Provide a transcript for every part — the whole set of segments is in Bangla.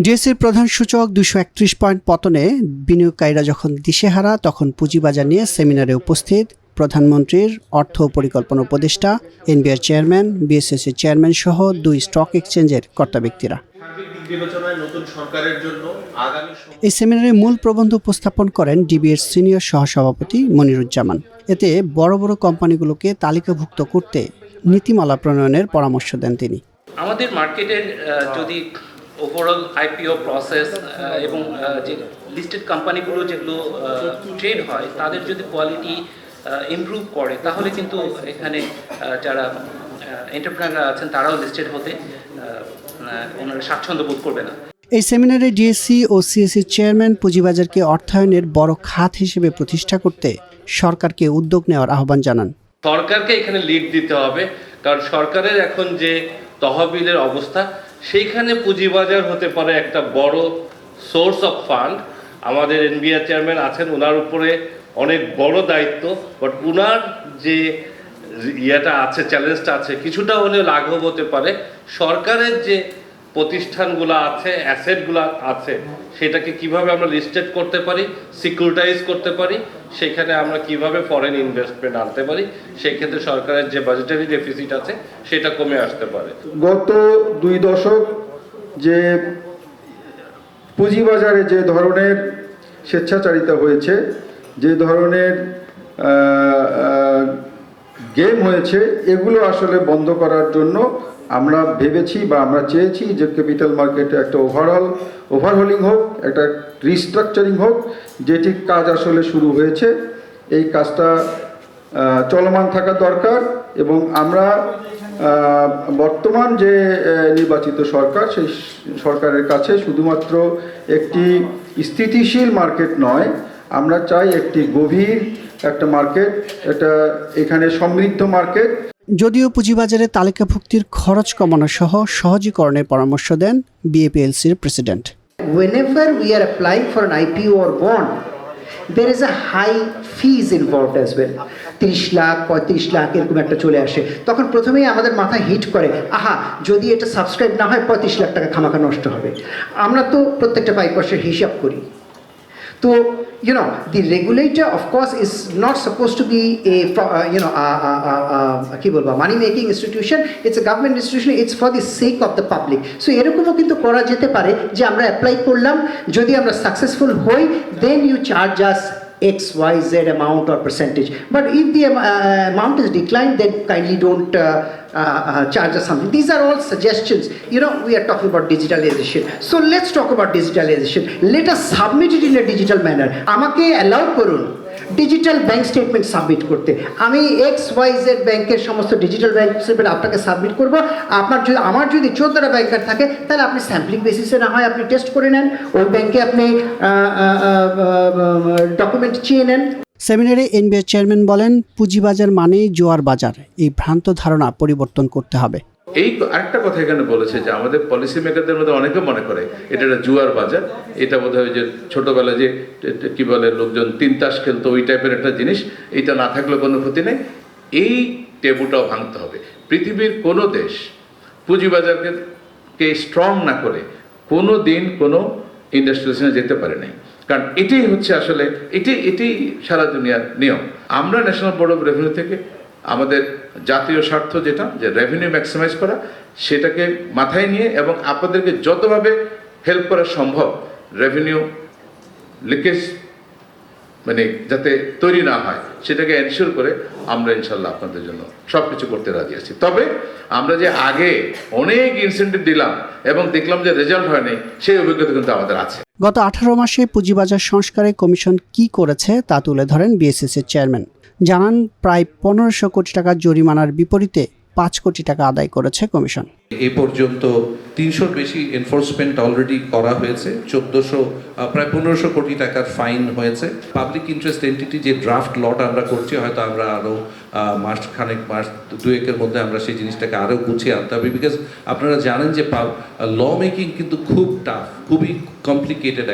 ডিএসসির প্রধান সূচক 231 পয়েন্ট পতনে বিনিয়োগকারীরা যখন দিশেহারা, তখন পুঁজিবাজার নিয়ে সেমিনারে উপস্থিত প্রধানমন্ত্রীর অর্থ পরিকল্পনা উপদেষ্টা, এনবিআর চেয়ারম্যান, বিএসএসসি চেয়ারম্যান সহ 2 স্টক এক্সচেঞ্জের কর্তা ব্যক্তিরা। এই সেমিনারে মূল প্রবন্ধ উপস্থাপন করেন ডিবিএর সিনিয়র সহসভাপতি মনিরুজ্জামান। এতে বড় বড় কোম্পানিগুলোকে তালিকাভুক্ত করতে নীতিমালা প্রণয়নের পরামর্শ দেন তিনি। আমাদের মার্কেটের যদি ওভারঅল আইপিও প্রসেস এবং যে লিস্টেড কোম্পানিগুলো যেগুলো ট্রেড হয় তাদের যদি কোয়ালিটি ইমপ্রুভ করে, তাহলে কিন্তু এখানে যারা এন্টারপ্রেনাররা আছেন তারাও লিস্টেড হতে ওনারা স্বাচ্ছন্দ্য বোধ করবে না। এই সেমিনারে ডিএসসি ও সিএসসির চেয়ারম্যান পুঁজিবাজারকে অর্থায়নের বড় খাত হিসেবে প্রতিষ্ঠা করতে সরকারকে উদ্যোগ নেওয়ার আহ্বান জানান। সরকারকে এখানে লিড দিতে হবে, কারণ সরকারের এখন যে তহবিলের অবস্থা, সেইখানে পুঁজিবাজার হতে পারে একটা বড় সোর্স অফ ফান্ড। আমাদের এনবিআর চেয়ারম্যান আছেন, ওনার উপরে অনেক বড় দায়িত্ব, বাট ওনার যে ইয়েটা আছে, চ্যালেঞ্জটা আছে, কিছুটা হলেও লাঘব হতে পারে। সরকারের যে প্রতিষ্ঠানগুলো আছে, অ্যাসেটগুলো আছে, সেটাকে কিভাবে আমরা লিস্টেড করতে পারি, সিকিউরিটাইজ করতে পারি, সেখানে আমরা কিভাবে ফরেন ইনভেস্টমেন্ট আনতে পারি, সেই ক্ষেত্রে সরকারের যে বাজেটারি ডেফিসিট আছে সেটা কমে আসতে পারে। গত 2 দশক যে পুঁজিবাজারে যে ধরনের স্বেচ্ছাচারিতা হয়েছে, যে ধরনের গেম হয়েছে, এগুলো আসলে বন্ধ করার জন্য আমরা ভেবেছি বা আমরা চেয়েছি যে ক্যাপিটাল মার্কেটে একটা ওভারহোলিং হোক, একটা রিস্ট্রাকচারিং হোক, যেটির কাজ আসলে শুরু হয়েছে। এই কাজটা চলমান থাকা দরকার এবং আমরা বর্তমান যে নির্বাচিত সরকার, সেই সরকারের কাছে শুধুমাত্র একটি স্থিতিশীল মার্কেট নয়, আমরা চাই একটি গভীর একটা মার্কেট, এটা এখানে সমৃদ্ধ মার্কেট। যদিও পুঁজিবাজারে তালিকাভুক্তির খরচ কমানো সহ সহজীকরণের পরামর্শ দেন বিএপিএলসির president. Whenever we are applying for an IPO or bond, there is a high fees involved as well. 30 lakh 35 lakh এরকম একটা চলে আসে, তখন প্রথমেই আমাদের মাথায় হিট করে, আহা যদি এটা সাবস্ক্রাইব না হয় 35 লাখ টাকা খামাখা নষ্ট হবে। আমরা তো প্রত্যেকটা পয়সার হিসাব করি। তো the regulator of course is not supposed to be a money making institution. It's a government institution. It's for the sake of the public. So এরকমও কিন্তু করা যেতে পারে যে আমরা অ্যাপ্লাই করলাম, যদি আমরা সাকসেসফুল হই, then you charge us XYZ amount or percentage. But if the amount is declined, then kindly don't charge us something. These are all suggestions. We are talking about digitalization. So let's talk about digitalization. Let us submit it in a digital manner. আমাকে allow করুন ডিজিটাল ব্যাংক স্টেটমেন্ট সাবমিট করতে। আমি XYZ ব্যাংকের সমস্ত ডিজিটাল ব্যাংক স্টেটমেন্ট আপনাকে সাবমিট করব। আমার যদি 14টা ব্যাংকার থাকে, তাহলে আপনি স্যাম্পলিং বেসিসে না হয় আপনি টেস্ট করে নেন, ওই ব্যাংকে আপনি ডকুমেন্ট চেয়ে নেন। সেমিনারে এনবিআর চেয়ারম্যান বলেন, পুঁজিবাজার মানেই জোয়ার বাজার। এই ভ্রান্ত ধারণা পরিবর্তন করতে হবে। এই আরেকটা কথা এখানে বলেছে যে আমাদের পলিসি মেকারদের মধ্যে অনেকে মনে করে এটা একটা জুয়ার বাজার, এটা বোধহয় যে ছোটবেলায় যে কি বলে লোকজন 3 তাস খেলতো, ওই টাইপের একটা জিনিস। এটা না থাকলে কোনো ক্ষতি নেই। এই টেবুটাও ভাঙতে হবে। পৃথিবীর কোনো দেশ পুঁজিবাজারকে স্ট্রং না করে কোনো দিন কোনো ইন্ডাস্ট্রিয়ালাইজেশনে যেতে পারে নাই, কারণ এটাই হচ্ছে আসলে এটাই সারা দুনিয়ার নিয়ম। আমরা ন্যাশনাল বোর্ড অফ রেভিনিউ থেকে আমাদের জাতীয় স্বার্থ যেটা, যে রেভিনিউ ম্যাক্সিমাইজ করা, সেটাকে মাথায় নিয়ে এবং আপনাদেরকে যতভাবে হেল্প করা সম্ভব রেভিনিউ লিকেজ মানে যাতে তৈরি না হয়, সেটাকে এনশিওর করে আমরা ইনশাল্লাহ আপনাদের জন্য সব কিছু করতে রাজি আছি। তবে আমরা যে আগে অনেক ইনসেন্টিভ দিলাম এবং দেখলাম যে রেজাল্ট হয়নি, সেই অভিজ্ঞতা কিন্তু আমাদের আছে। গত 18 মাসে পুঁজিবাজার সংস্কারে কমিশন কি করেছে তা তুলে ধরেন বিএসএসসির চেয়ারম্যান। জানান, প্রায় 1500 কোটি টাকা জরিমানার বিপরীতে 5 কোটি টাকা আদায় করেছে কমিশন। এই পর্যন্ত 300-র বেশি এনফোর্সমেন্ট অলরেডি করা হয়েছে, 1400 প্রায় 1500 কোটি টাকার ফাইন হয়েছে। পাবলিক ইন্টারেস্ট এন্টিটি যে ড্রাফট লট আমরা করছি, হয়তো আমরা আরও মাস 2-1-এর মধ্যে আমরা সেই জিনিসটাকে আরও গুছিয়ে আনতে হবে। বিকজ আপনারা জানেন যে ল মেকিং কিন্তু খুব টাফ, খুবই কমপ্লিকেটেড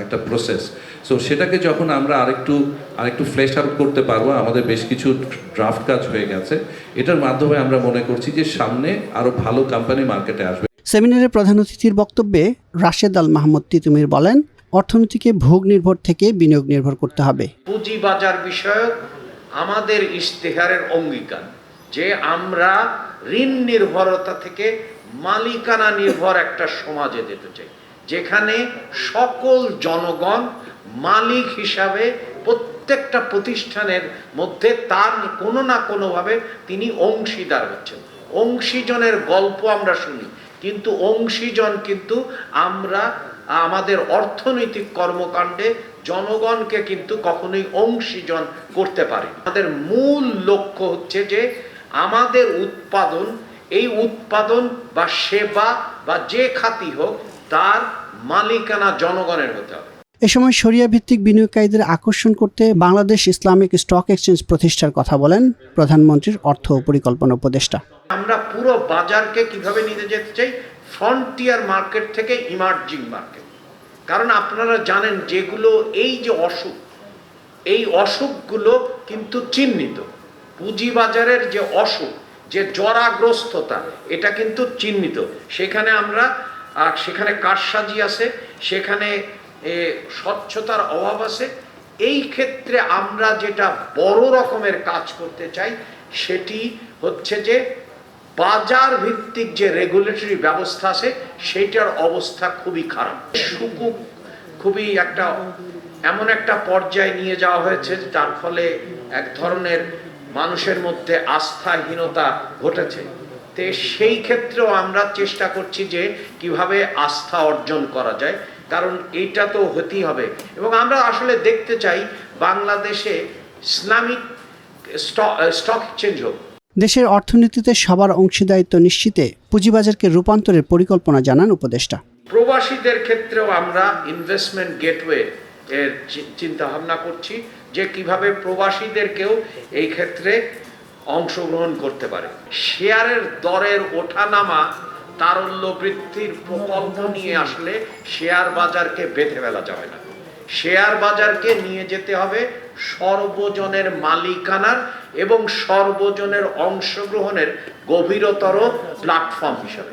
একটা প্রসেস। সো সেটাকে যখন আমরা আরেকটু ফ্লেশ আউট করতে পারবো, আমাদের বেশ কিছু ড্রাফট কাজ হয়ে গেছে, এটার মাধ্যমে আমরা মনে করছি যে সামনে আরও ভালো কোম্পানি মার্কেটে আসবে। সেমিনারে প্রধান অতিথির বক্তব্যে রাশেদ আল মাহমুদ তিতুমির বলেন, অর্থনীতিকে ভোগ নির্ভর থেকে বিনিয়োগ নির্ভর করতে হবে। পুঁজিবাজার বিষয়ক আমাদের ইশতেহারের অঙ্গীকার যে আমরা ঋণ নির্ভরতা থেকে মালিকানা নির্ভর একটা সমাজে যেতে চাই, যেখানে সকল জনগণ মালিক হিসাবে প্রত্যেকটা প্রতিষ্ঠানের মধ্যে তার কোনো না কোনোভাবে তিনি অংশীদার হচ্ছেন। অংশীজনের গল্প আমরা শুনি, কিন্তু অংশীজন কিন্তু আমরা আমাদের অর্থনৈতিক কর্মকাণ্ডে জনগণকে কিন্তু কখনোই অংশীজন করতে পারি। আমাদের মূল লক্ষ্য হচ্ছে যে আমাদের উৎপাদন, এই উৎপাদন বা সেবা বা যে খাতই হোক তার মালিকানা জনগণের হতে হবে। এ সময় শরিয়া ভিত্তিক বিনিয়োগকারীদের আকর্ষণ করতে বাংলাদেশ ইসলামিক স্টক এক্সচেঞ্জ প্রতিষ্ঠার কথা বলেন প্রধানমন্ত্রীর অর্থ ও পরিকল্পনা উপদেষ্টা। আমরা পুরো বাজারকে কিভাবে নিতে যেতে চাই, ফ্রন্টিয়ার মার্কেট থেকে ইমার্জিং মার্কেট। কারণ আপনারা জানেন যেগুলো এই যে অসুখ, এই অসুখগুলো কিন্তু চিহ্নিত। পুঁজিবাজারের যে অসুখ, যে জরাগ্রস্ততা, এটা কিন্তু চিহ্নিত। সেখানে আমরা সেখানে কারসাজি আছে, সেখানে স্বচ্ছতার অভাব আছে। এই ক্ষেত্রে আমরা যেটা বড় রকমের কাজ করতে চাই সেটি হচ্ছে যে বাজার ভিত্তিক যে রেগুলেটরি ব্যবস্থা আছে সেটার অবস্থা খুবই খারাপ। সুকুক খুবই এমন একটা পর্যায়ে নিয়ে যাওয়া হয়েছে যার ফলে এক ধরনের মানুষের মধ্যে আস্থাহীনতা ঘটেছে। তো সেই ক্ষেত্রেও আমরা চেষ্টা করছি যে কিভাবে আস্থা অর্জন করা যায়, কারণ এইটা তো হতেই হবে। এবং আমরা আসলে দেখতে চাই বাংলাদেশে ইসলামিক স্টক এক্সচেঞ্জ হোক। দেশের অর্থনীতিতে সবার অংশীদারিত্ব নিশ্চিতে পুঁজিবাজারকে রূপান্তরের পরিকল্পনা জানান উপদেষ্টা। প্রবাসীদের ক্ষেত্রেও আমরা ইনভেস্টমেন্ট গেটওয়ে এর চিন্তা ভাবনা করছি যে কিভাবে প্রবাসীদেরকেও এই ক্ষেত্রে অংশগ্রহণ করতে পারে। শেয়ারের দরের ওঠানামা, তারল্য বৃদ্ধির প্রকল্প নিয়ে আসলে শেয়ার বাজারকে বেঁধে ফেলা যাবে না। শেয়ার বাজারকে নিয়ে যেতে হবে সর্বজনের মালিকানার এবং সর্বজনের অংশগ্রহণের গভীরতর প্ল্যাটফর্ম হিসাবে।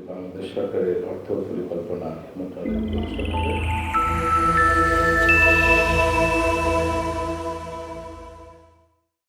বাংলাদেশ সরকারের অর্থ পরিকল্পনা মন্ত্রণালয়